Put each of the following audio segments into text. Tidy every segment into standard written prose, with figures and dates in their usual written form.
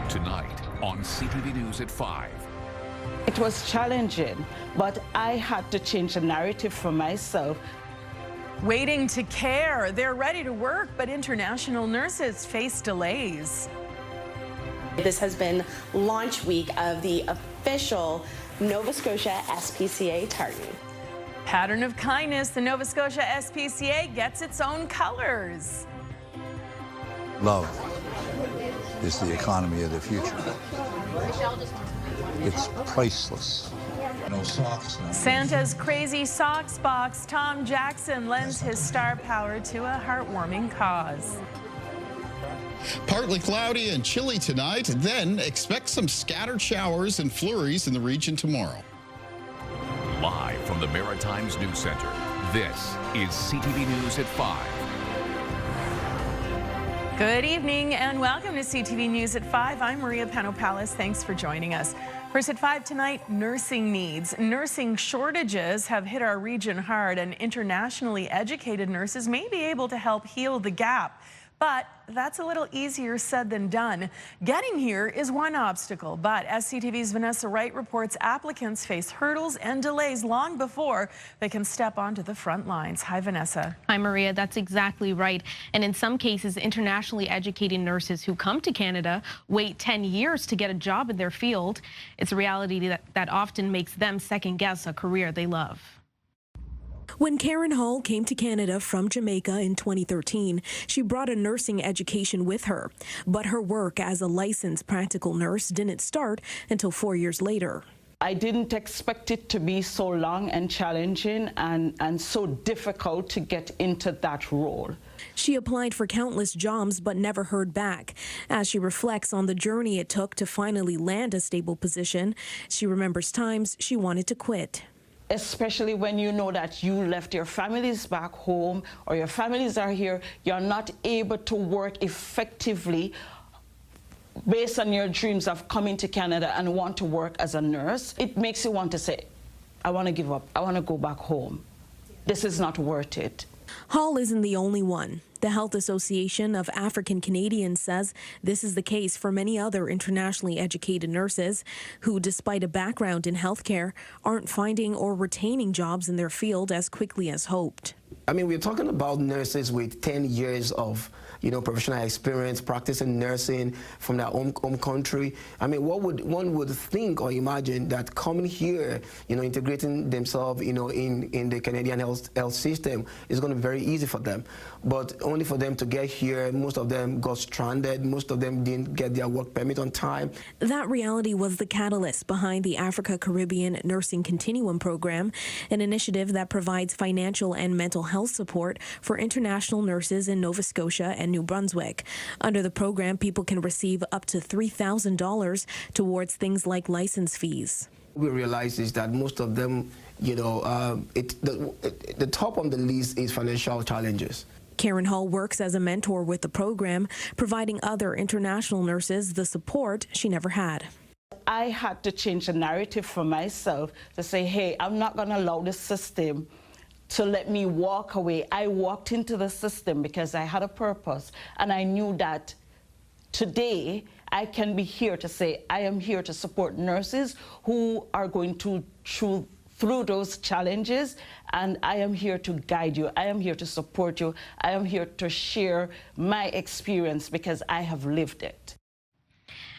Tonight on CTV News at 5. It was challenging, but I had to change the narrative for myself. Waiting to care. They're ready to work, but international nurses face delays. This has been launch week of the official Nova Scotia SPCA tartan. Pattern of kindness, the Nova Scotia SPCA gets its own colors. Love is the economy of the future. It's priceless. No socks. No Santa's Crazy Socks Box. Tom Jackson lends his star power to a heartwarming cause. Partly cloudy and chilly tonight, then expect some scattered showers and flurries in the region tomorrow. Live from the Maritimes News Center, this is CTV News at 5. Good evening and welcome to CTV News at 5. I'm Maria Panopalis. Thanks for joining us. First at 5 tonight, nursing needs. Nursing shortages have hit our region hard, and internationally educated nurses may be able to help heal the gap. But that's a little easier said than done. Getting here is one obstacle, but SCTV's Vanessa Wright reports applicants face hurdles and delays long before they can step onto the front lines. Hi, Vanessa. Hi, Maria. That's exactly right. And in some cases, internationally educated nurses who come to Canada wait 10 years to get a job in their field. It's a reality that often makes them second guess a career they love. When Karen Hall came to Canada from Jamaica in 2013, she brought a nursing education with her. But her work as a licensed practical nurse didn't start until 4 years later. I didn't expect it to be so long and challenging and so difficult to get into that role. She applied for countless jobs but never heard back. As she reflects on the journey it took to finally land a stable position, she remembers times she wanted to quit. Especially when you know that you left your families back home or your families are here, you're not able to work effectively based on your dreams of coming to Canada and want to work as a nurse. It makes you want to say, I want to give up. I want to go back home. This is not worth it. Hall isn't the only one. The Health Association of African Canadians says this is the case for many other internationally educated nurses who, despite a background in healthcare, aren't finding or retaining jobs in their field as quickly as hoped. I mean, we're talking about nurses with 10 years of, professional experience, practicing nursing from their home country. I mean, one would think or imagine that coming here, integrating themselves, in the Canadian health system is going to be very easy for them. But only for them to get here, most of them got stranded. Most of them didn't get their work permit on time. That reality was the catalyst behind the Africa Caribbean Nursing Continuum program, an initiative that provides financial and mental health support for international nurses in Nova Scotia and New Brunswick. Under the program, people can receive up to $3,000 towards things like license fees. We realize is that most of them, the top on the list is financial challenges. Karen Hall works as a mentor with the program, providing other international nurses the support she never had. I had to change the narrative for myself to say, hey, I'm not going to allow the system to let me walk away. I walked into the system because I had a purpose, and I knew that today I can be here to say I am here to support nurses who are going to through those challenges, and I am here to guide you. I am here to support you. I am here to share my experience because I have lived it.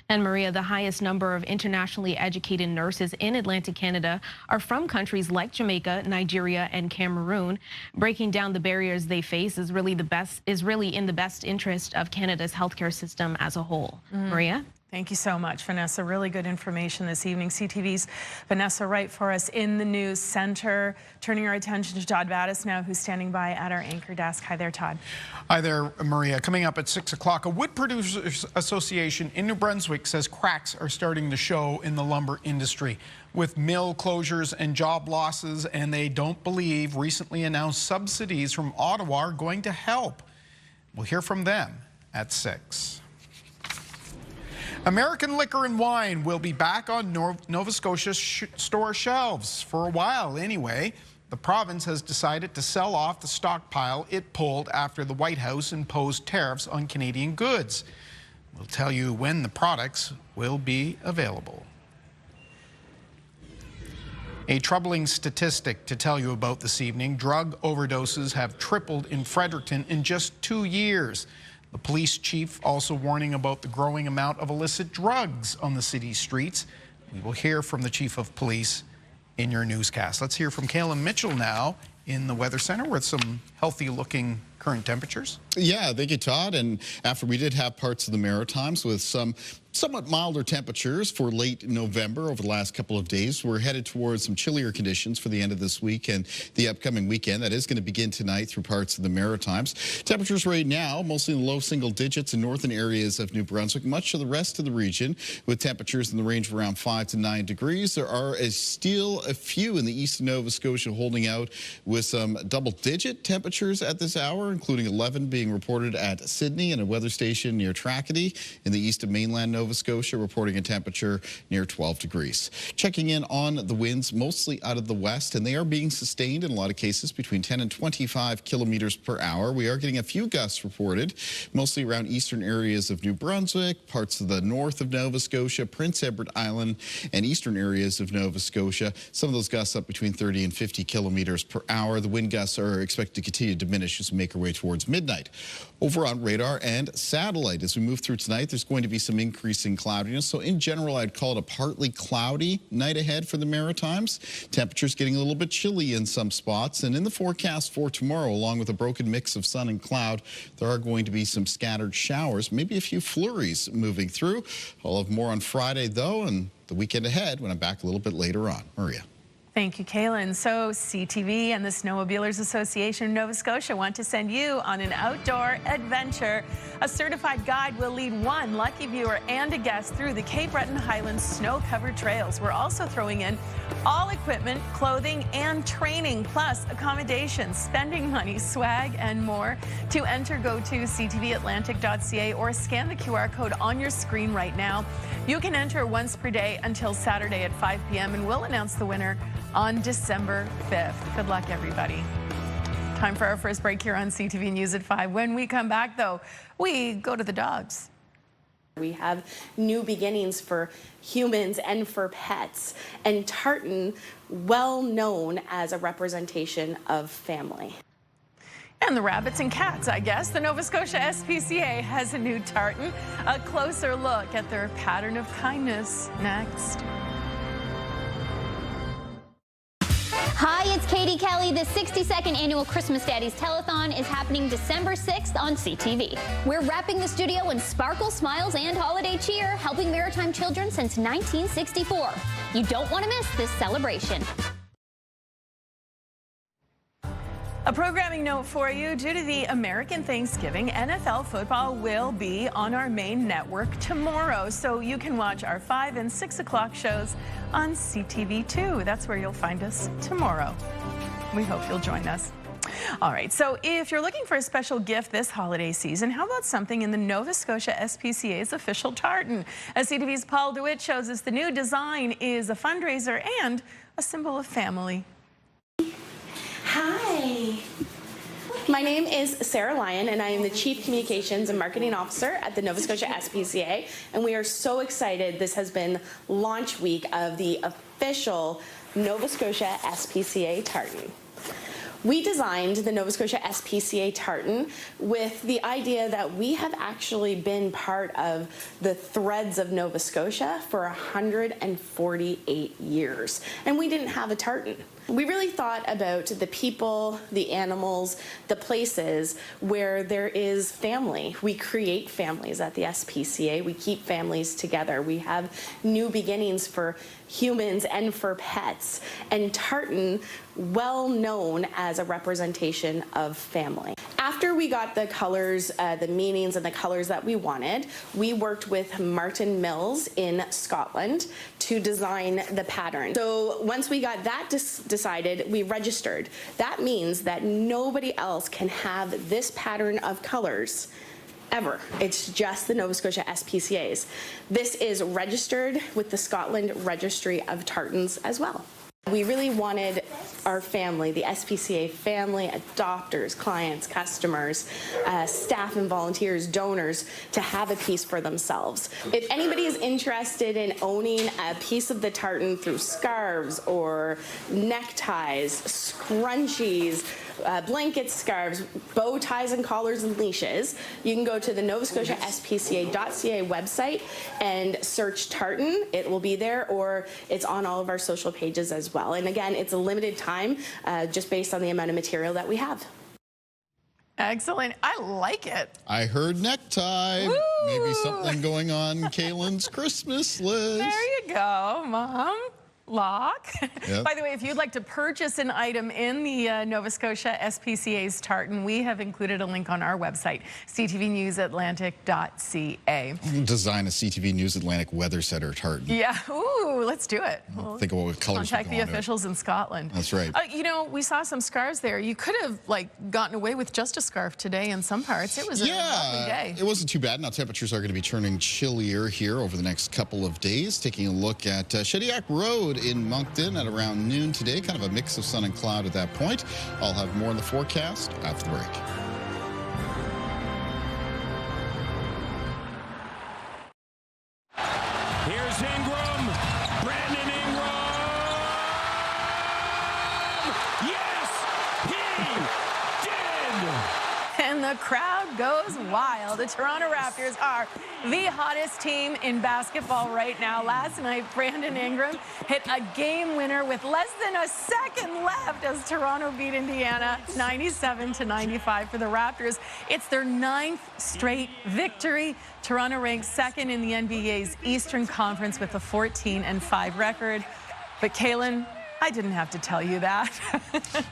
And Maria, the highest number of internationally educated nurses in Atlantic Canada are from countries like Jamaica, Nigeria, and Cameroon. Breaking down the barriers they face is really in the best interest of Canada's healthcare system as a whole. Maria? Thank you so much, Vanessa. Really good information this evening. CTV's Vanessa Wright for us in the news center. Turning our attention to Todd Vadas now, who's standing by at our anchor desk. Hi there, Todd. Hi there, Maria. Coming up at 6 o'clock, a wood producers association in New Brunswick says cracks are starting to show in the lumber industry with mill closures and job losses, and they don't believe recently announced subsidies from Ottawa are going to help. We'll hear from them at 6. American liquor and wine will be back on Nova Scotia store shelves for a while anyway. The province has decided to sell off the stockpile it pulled after the White House imposed tariffs on Canadian goods. We'll tell you when the products will be available. A troubling statistic to tell you about this evening. Drug overdoses have tripled in Fredericton in just 2 years. The police chief also warning about the growing amount of illicit drugs on the city's streets. We will hear from the chief of police in your newscast. Let's hear from Kaylin Mitchell now in the Weather Center with some healthy-looking current temperatures. Yeah, thank you, Todd. And after we did have parts of the Maritimes with some somewhat milder temperatures for late November over the last couple of days, we're headed towards some chillier conditions for the end of this week and the upcoming weekend. That is going to begin tonight through parts of the Maritimes. Temperatures right now mostly in the low single digits in northern areas of New Brunswick, much of the rest of the region with temperatures in the range of around 5 to 9 degrees. There are still a few in the east of Nova Scotia holding out with some double-digit temperatures at this hour, including 11 being reported at Sydney and a weather station near Tracadie in the east of mainland Nova Scotia, reporting a temperature near 12 degrees. Checking in on the winds, mostly out of the west, and they are being sustained in a lot of cases between 10 and 25 kilometers per hour. We are getting a few gusts reported, mostly around eastern areas of New Brunswick, parts of the north of Nova Scotia, Prince Edward Island, and eastern areas of Nova Scotia. Some of those gusts up between 30 and 50 kilometers per hour. The wind gusts are expected to continue to diminish as we make our way towards midnight. Over on radar and satellite, as we move through tonight, there's going to be some increasing cloudiness. So in general, I'd call it a partly cloudy night ahead for the Maritimes. Temperatures getting a little bit chilly in some spots. And in the forecast for tomorrow, along with a broken mix of sun and cloud, there are going to be some scattered showers, maybe a few flurries moving through. I'll have more on Friday, though, and the weekend ahead when I'm back a little bit later on. Maria. Thank you, Kaylin. So CTV and the Snowmobilers Association of Nova Scotia want to send you on an outdoor adventure. A certified guide will lead one lucky viewer and a guest through the Cape Breton Highlands snow-covered trails. We're also throwing in all equipment, clothing, and training, plus accommodations, spending money, swag, and more. To enter, go to ctvatlantic.ca or scan the QR code on your screen right now. You can enter once per day until Saturday at 5 p.m. and we'll announce the winner on December 5th. Good luck, everybody. Time for our first break here on CTV News at 5. When we come back, though, we go to the dogs. We have new beginnings for humans and for pets, and tartan, well known as a representation of family. And the rabbits and cats, I guess. The Nova Scotia SPCA has a new tartan. A closer look at their pattern of kindness next. Hi, it's Katie Kelly. The 62nd annual Christmas Daddies Telethon is happening December 6th on CTV. We're wrapping the studio in sparkle, smiles, and holiday cheer, helping Maritime children since 1964. You don't want to miss this celebration. A programming note for you. Due to the American Thanksgiving, NFL football will be on our main network tomorrow. So you can watch our 5 and 6 o'clock shows on CTV2. That's where you'll find us tomorrow. We hope you'll join us. All right, so if you're looking for a special gift this holiday season, how about something in the Nova Scotia SPCA's official tartan? As CTV's Paul DeWitt shows us, the new design is a fundraiser and a symbol of family. Hi. My name is Sarah Lyon, and I am the Chief Communications and Marketing Officer at the Nova Scotia SPCA, and we are so excited. This has been launch week of the official Nova Scotia SPCA tartan. We designed the Nova Scotia SPCA tartan with the idea that we have actually been part of the threads of Nova Scotia for 148 years, and we didn't have a tartan. We really thought about the people, the animals, the places where there is family. We create families at the SPCA. We keep families together. We have new beginnings for humans and for pets. And tartan, well known as a representation of family. After we got the colors, the meanings and the colors that we wanted, we worked with Martin Mills in Scotland to design the pattern. So once we got that decided, we registered. That means that nobody else can have this pattern of colors ever. It's just the Nova Scotia SPCA's. This is registered with the Scotland Registry of Tartans as well. We really wanted our family, the SPCA family, adopters, clients, customers, staff and volunteers, donors, to have a piece for themselves. If anybody is interested in owning a piece of the tartan through scarves or neckties, scrunchies, blankets, scarves, bow ties and collars and leashes, you can go to the Nova Scotia SPCA.ca website and search tartan. It will be there, or it's on all of our social pages as well. And again, it's a limited time just based on the amount of material that we have. Excellent. I like it. I heard necktie. Woo! Maybe something going on Kaylin's Christmas list. There you go, Mom. Lock. Yep. By the way, if you'd like to purchase an item in the Nova Scotia SPCA's tartan, we have included a link on our website, ctvnewsatlantic.ca. Design a CTV News Atlantic weather center tartan. Yeah, ooh, let's do it. We'll think of what colors. Contact the officials in Scotland. That's right. You know, we saw some scarves there. You could have gotten away with just a scarf today in some parts. It was a lovely day. It wasn't too bad. Now temperatures are going to be turning chillier here over the next couple of days. Taking a look at Shediac Road in Moncton at around noon today. Kind of a mix of sun and cloud at that point. I'll have more in the forecast after the break. Here's Ingram. Brandon Ingram. Yes, he did. And the crowd goes wild. The Toronto Raptors are the hottest team in basketball right now. Last night, Brandon Ingram hit a game winner with less than a second left as Toronto beat Indiana 97-95 for the Raptors. It's their 9th straight victory. Toronto ranks 2nd in the NBA's Eastern Conference with a 14-5 record. But Kaylin, I didn't have to tell you that.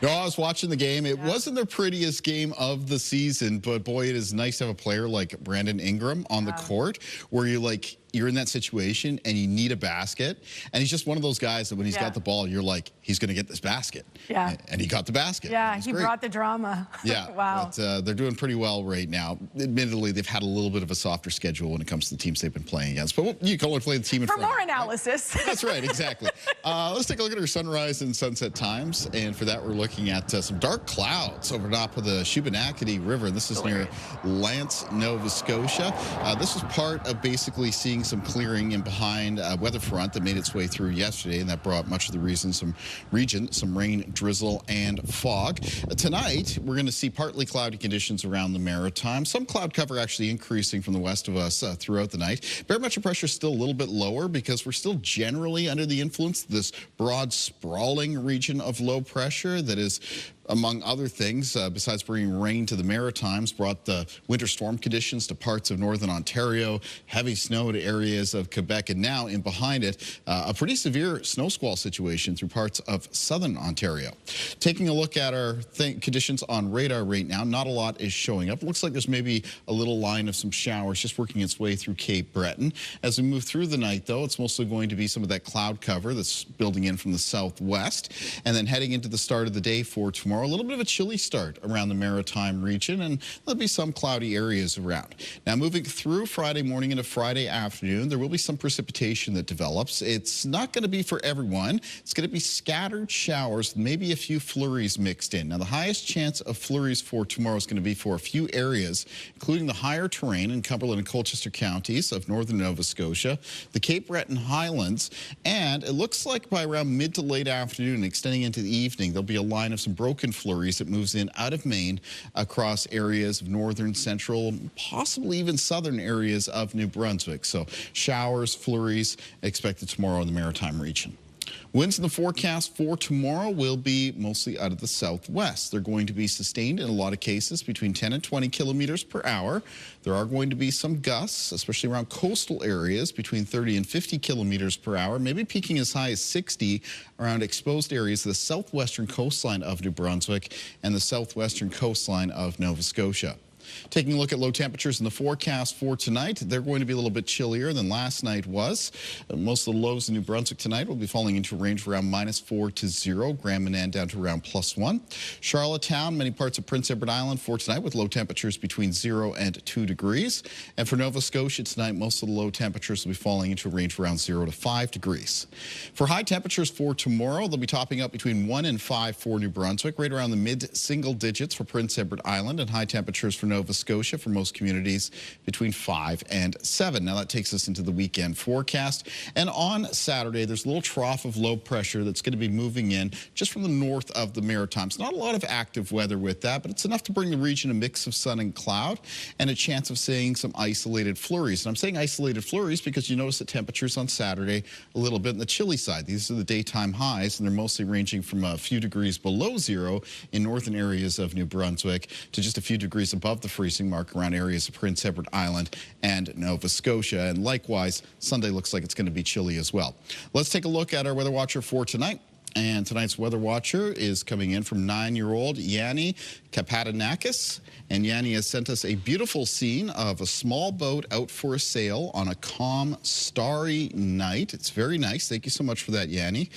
No, I was watching the game. It wasn't the prettiest game of the season, but boy, it is nice to have a player like Brandon Ingram on the court where you're in that situation and you need a basket. And he's just one of those guys that when he's got the ball, you're like, he's going to get this basket. Yeah. And he got the basket. Yeah, he brought the drama. Yeah. Wow. But they're doing pretty well right now. Admittedly, they've had a little bit of a softer schedule when it comes to the teams they've been playing against. But you can only play the team in For front. more analysis. Right? That's right, exactly. Let's take a look at our sunrise and sunset times. And for that, we're looking at some dark clouds over top of the Shubenacadie River. This is near Lance, Nova Scotia. This was part of basically seeing some clearing in behind a weather front that made its way through yesterday, and that brought much of the region some rain, drizzle, and fog. Tonight, we're going to see partly cloudy conditions around the Maritime. Some cloud cover actually increasing from the west of us throughout the night. Barometric pressure is still a little bit lower because we're still generally under the influence of this broad, sprawling region of low pressure that is, among other things, besides bringing rain to the Maritimes, brought the winter storm conditions to parts of northern Ontario, heavy snow to areas of Quebec, and now in behind it, a pretty severe snow squall situation through parts of southern Ontario. Taking a look at our conditions on radar right now, not a lot is showing up. It looks like there's maybe a little line of some showers just working its way through Cape Breton. As we move through the night, though, it's mostly going to be some of that cloud cover that's building in from the southwest. And then heading into the start of the day for tomorrow, a little bit of a chilly start around the Maritime region, and there'll be some cloudy areas around. Now, moving through Friday morning into Friday afternoon, there will be some precipitation that develops. It's not going to be for everyone. It's going to be scattered showers, maybe a few flurries mixed in. Now, the highest chance of flurries for tomorrow is going to be for a few areas, including the higher terrain in Cumberland and Colchester counties of northern Nova Scotia, the Cape Breton Highlands, and it looks like by around mid to late afternoon, extending into the evening, there'll be a line of some broken flurries that moves in out of Maine across areas of northern, central, possibly even southern areas of New Brunswick. So showers, flurries expected tomorrow in the Maritime region. Winds in the forecast for tomorrow will be mostly out of the southwest. They're going to be sustained in a lot of cases between 10 and 20 kilometers per hour. There are going to be some gusts, especially around coastal areas, between 30 and 50 kilometers per hour, maybe peaking as high as 60 around exposed areas of the southwestern coastline of New Brunswick and the southwestern coastline of Nova Scotia. Taking a look at low temperatures in the forecast for tonight, they're going to be a little bit chillier than last night was. Most of the lows in New Brunswick tonight will be falling into a range around -4 to 0. Grand Manan down to around +1. Charlottetown, many parts of Prince Edward Island for tonight with low temperatures between 0 and 2 degrees. And for Nova Scotia tonight, most of the low temperatures will be falling into a range around 0 to 5 degrees. For high temperatures for tomorrow, they'll be topping up between 1 and 5 for New Brunswick, right around the mid-single digits for Prince Edward Island, and high temperatures for Nova Scotia for most communities between 5 and 7. Now that takes us into the weekend forecast. And on Saturday, there's a little trough of low pressure that's going to be moving in just from the north of the Maritimes. Not a lot of active weather with that, but it's enough to bring the region a mix of sun and cloud and a chance of seeing some isolated flurries. And I'm saying isolated flurries because you notice the temperatures on Saturday a little bit on the chilly side. These are the daytime highs, and they're mostly ranging from a few degrees below 0 in northern areas of New Brunswick to just a few degrees above the freezing mark around areas of Prince Edward Island and Nova Scotia. And likewise, Sunday looks like it's going to be chilly as well. Let's take a look at our weather watcher for tonight. And tonight's weather watcher is coming in from 9-year-old Yanni Kapatanakis. And Yanni has sent us a beautiful scene of a small boat out for a sail on a calm, starry night. It's very nice. Thank you so much for that, Yanni.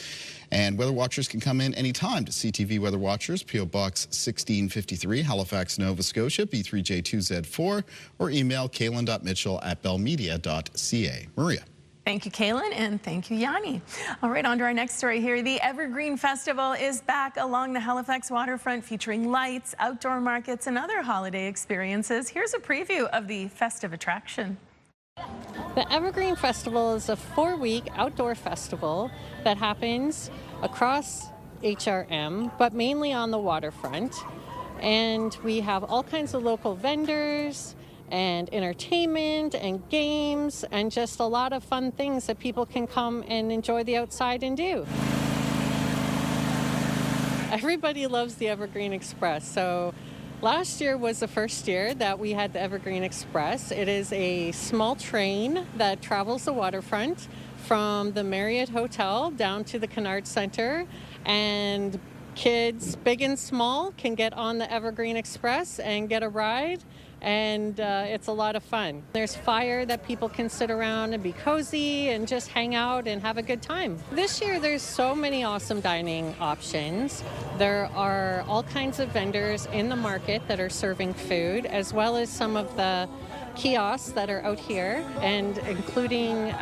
And weather watchers can come in anytime to CTV Weather Watchers, P.O. Box 1653, Halifax, Nova Scotia, B3J2Z4, or email kaylin.mitchell@bellmedia.ca. Maria. Thank you, Kaylin, and thank you, Yanni. All right, on to our next story here. The Evergreen Festival is back along the Halifax waterfront, featuring lights, outdoor markets, and other holiday experiences. Here's a preview of the festive attraction. The Evergreen Festival is a 4-week outdoor festival that happens across HRM, but mainly on the waterfront. And we have all kinds of local vendors and entertainment and games and just a lot of fun things that people can come and enjoy the outside and do. Everybody loves the Evergreen Express. So last year was the first year that we had the Evergreen Express. It is a small train that travels the waterfront from the Marriott Hotel down to the Kennard Center, and kids big and small can get on the Evergreen Express and get a ride. And it's a lot of fun. There's fire that people can sit around and be cozy and just hang out and have a good time. This year there's so many awesome dining options. There are all kinds of vendors in the market that are serving food, as well as some of the kiosks that are out here, and including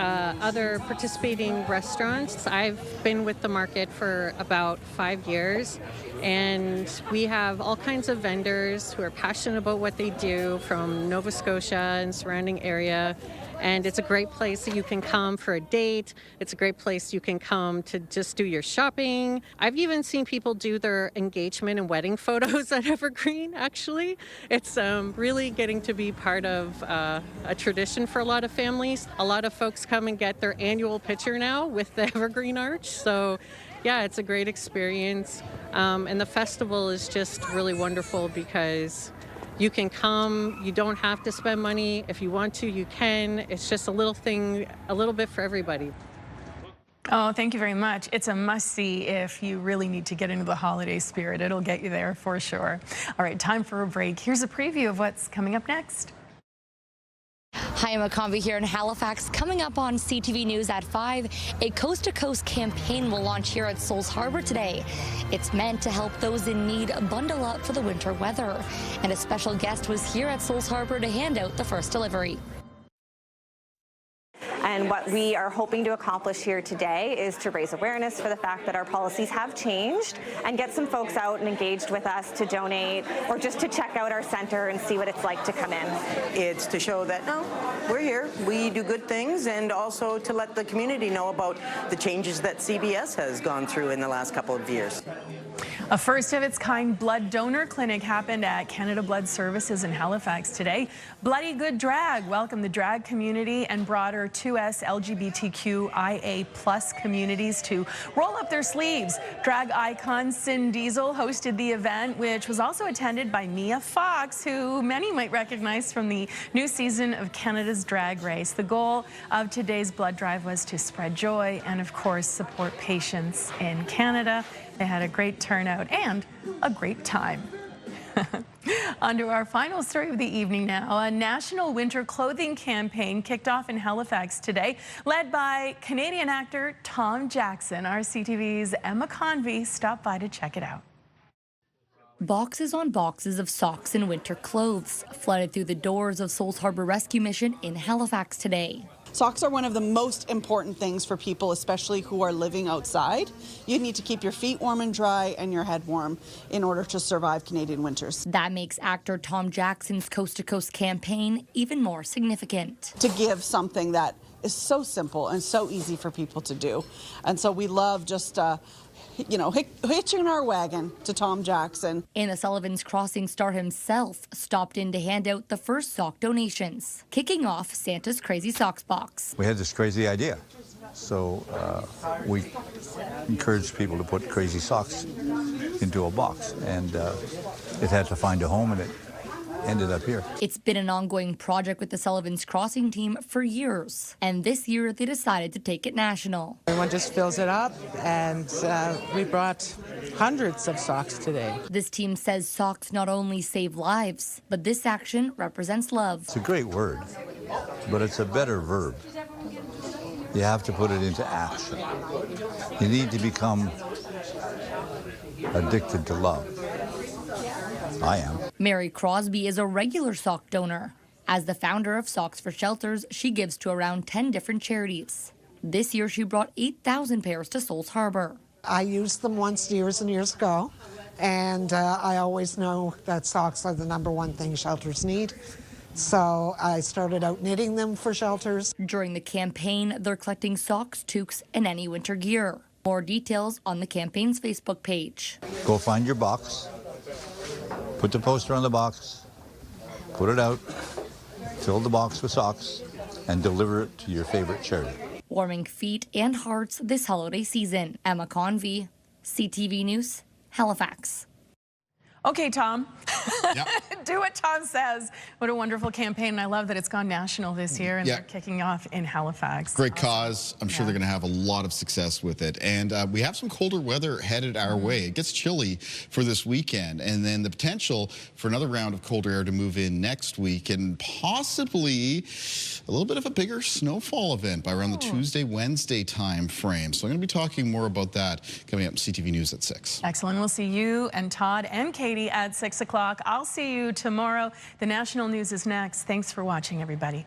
other participating restaurants. I've been with the market for about 5 years, and we have all kinds of vendors who are passionate about what they do from Nova Scotia and surrounding area. And it's a great place that you can come for a date. It's a great place you can come to just do your shopping. I've even seen people do their engagement and wedding photos at Evergreen, actually. It's really getting to be part of a tradition for a lot of families. A lot of folks come and get their annual picture now with the Evergreen Arch. So yeah, it's a great experience. And the festival is just really wonderful because you can come, you don't have to spend money. If you want to, you can. It's just a little thing, a little bit for everybody. Oh, thank you very much. It's a must-see if you really need to get into the holiday spirit. It'll get you there for sure. All right, time for a break. Here's a preview of what's coming up next. Hi, I'm Akambi here in Halifax. Coming up on CTV News at 5, a coast-to-coast campaign will launch here at Souls Harbor today. It's meant to help those in need bundle up for the winter weather. And a special guest was here at Souls Harbor to hand out the first delivery. And what we are hoping to accomplish here today is to raise awareness for the fact that our policies have changed and get some folks out and engaged with us to donate or just to check out our center and see what it's like to come in. It's to show that, no, we're here, we do good things, and also to let the community know about the changes that CBS has gone through in the last couple of years. A first-of-its-kind blood donor clinic happened at Canada Blood Services in Halifax today. Bloody Good Drag welcomed the drag community and broader 2S LGBTQIA+ communities to roll up their sleeves. Drag icon Sin Diesel hosted the event, which was also attended by Mia Fox, who many might recognize from the new season of Canada's Drag Race. The goal of today's blood drive was to spread joy and, of course, support patients in Canada. They had a great turnout and a great time. On to our final story of the evening now. A national winter clothing campaign kicked off in Halifax today, led by Canadian actor Tom Jackson. Our CTV's Emma Convey stopped by to check it out. Boxes on boxes of socks and winter clothes flooded through the doors of Souls Harbor Rescue Mission in Halifax today. Socks are one of the most important things for people, especially who are living outside. You need to keep your feet warm and dry and your head warm in order to survive Canadian winters. That makes actor Tom Jackson's Coast to Coast campaign even more significant. To give something that is so simple and so easy for people to do. And so we love just hitching our wagon to Tom Jackson. And the Sullivan's Crossing star himself stopped in to hand out the first sock donations, kicking off Santa's Crazy Socks box. We had this crazy idea, so we encouraged people to put crazy socks into a box, and it had to find a home, and it ended up here. It's been an ongoing project with the Sullivan's Crossing team for years, and this year they decided to take it national. Everyone just fills it up, and we brought hundreds of socks today. This team says socks not only save lives, but this action represents love. It's a great word, but it's a better verb. You have to put it into action. You need to become addicted to love. I am. Mary Crosby is a regular sock donor. As the founder of Socks for Shelters, she gives to around 10 different charities. This year, she brought 8,000 pairs to Souls Harbor. I used them once years and years ago, and I always know that socks are the #1 thing shelters need. So I started out knitting them for shelters. During the campaign, they're collecting socks, toques, and any winter gear. More details on the campaign's Facebook page. Go find your box. Put the poster on the box, put it out, fill the box with socks, and deliver it to your favorite charity. Warming feet and hearts this holiday season. Emma Convey, CTV News, Halifax. Okay, Tom. Yep. Do what Tom says. What a wonderful campaign. I love that it's gone national this year, and Yeah. they're kicking off in Halifax. Great cause. I'm sure they're going to have a lot of success with it. And we have some colder weather headed our way. It gets chilly for this weekend, and then the potential for another round of colder air to move in next week, and possibly a little bit of a bigger snowfall event by around the Tuesday, Wednesday time frame. So I'm going to be talking more about that coming up in CTV News at 6. Excellent. We'll see you and Todd and Katie at 6 o'clock. I'll see you tomorrow. The national news is next. Thanks for watching, everybody.